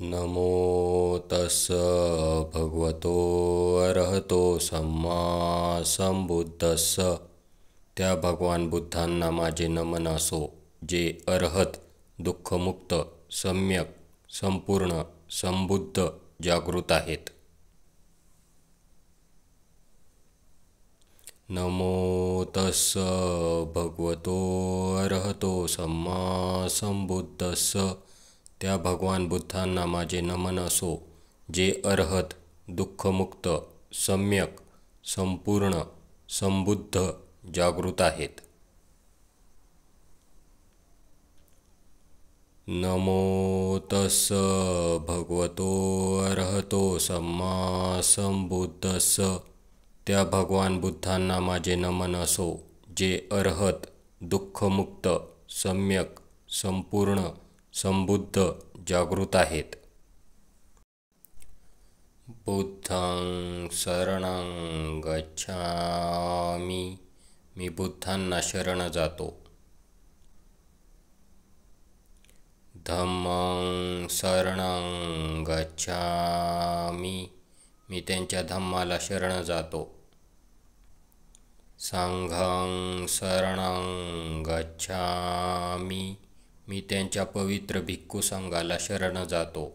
नमो तस्स भगवतो अरहतो सम्मा संबुद्धस्स. त्या भगवान बुद्धांना माझे नमन असो, जे अरहत, दुःखमुक्त, सम्यक, संपूर्ण, संबुद्ध, जागृत आहेत. नमो तस्स भगवतो अरहतो सम्मा संबुद्धस्स. त्या भगवान बुद्धांना माझे नमन असो, जे अरहत, दुःखमुक्त, सम्यक, संपूर्ण, संबुद्ध, जागृत आहेत. नमो तस्स भगवतो अरहतो सम्मा संबुद्धस्स. त्या भगवान बुद्धांना माझे नमन असो, जे अरहत, दुःखमुक्त, सम्यक, संपूर्ण, संबुद्ध, जागृत आहेत. बुद्धं शरणं गच्छामि. मी बुद्धांना शरण जातो. धम्मं शरणं गच्छामि. मी त्यांच्या धम्माला शरण जातो. संघं शरणं गच्छामि. मी त्यांच्या पवित्र भिक्खू संघाला शरण जातो.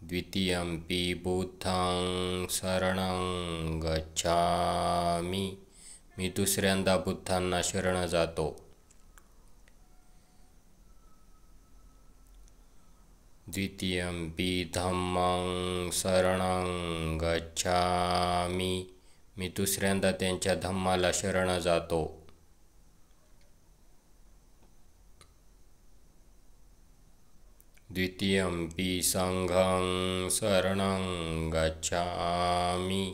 द्वितीयंपि बुद्धं शरणं गच्छामि. मी दुसऱ्यांदा बुद्धांना शरण जातो. द्वितीयंपि धम्मं शरणं गच्छामि. मी दुसऱ्यांदा त्यांच्या धम्माला शरण जातो. द्वितीयंपि संघं शरणं गच्छामि.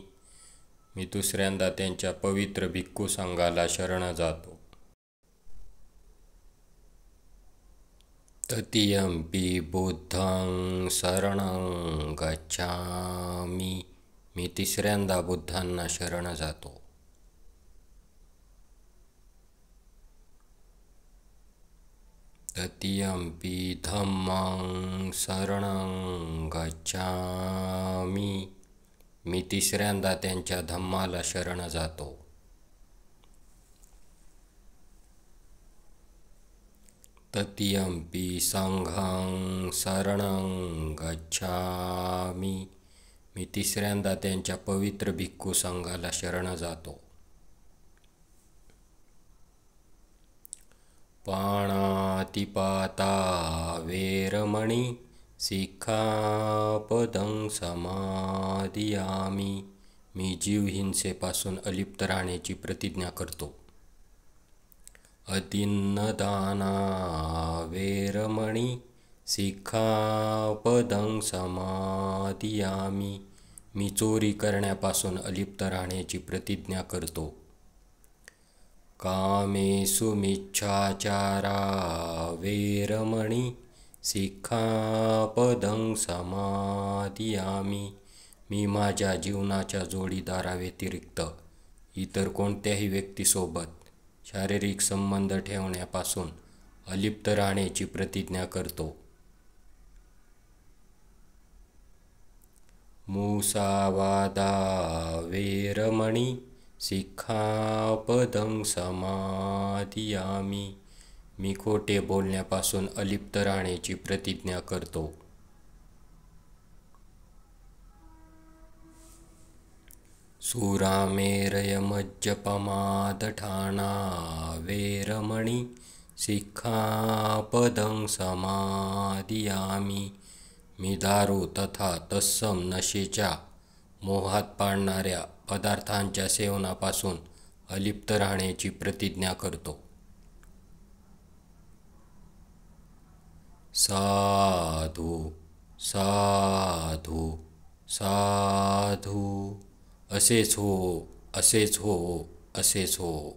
मी दुसऱ्यांदा त्यांच्या पवित्र भिक्खू संघाला शरण जातो. तृतीयंपि बुद्धं शरणं गच्छामि. मी तिसऱ्यांदा बुद्धांना शरण जातो. तृतीयंपि धम्मं शरणं गच्छामि. मी तिसऱ्यांदा त्यांच्या धम्माला शरण जातो. तृतीयंपि संघं शरणं गच्छामि. मी तिसऱ्यांदा त्यांच्या पवित्र भिक्खू संघाला शरण जातो. पाणातिपाता वेरमणि सिक्खापदं समादियामि. मी जीवहिंसेपासून अलिप्त राहण्याची प्रतिज्ञा करतो. अतिन्नदाना वेरमणि सिक्खापदं समादियामि. मी चोरी करण्यापासून अलिप्त राहण्याची प्रतिज्ञा करतो. कामेषु मिच्छाचारा वेरमणि सिक्खापदं समादियामि. मी माझ्या जीवनाच्या जोडीदाराव्यतिरिक्त इतर कोणत्याही व्यक्तीसोबत शारीरिक संबंध ठेवण्यापासून अलिप्त राहण्याची प्रतिज्ञा करतो. मुसावादा वेरमणि सिक्खापदं समादियामि. मी खोटे बोलण्यापासून अलिप्त राहण्याची प्रतिज्ञा करतो. सुरामेरयमज्जपमादठाना वेरमणि सिक्खापदं समादियामि. मी दारू तथा तत्सम नशेच्या मोहात पाडणाऱ्या पदार्थांच्या सेवनापासून अलिप्त राहण्याची प्रतिज्ञा करतो. साधू साधू साधू. असेच हो, असेच हो, असेच हो.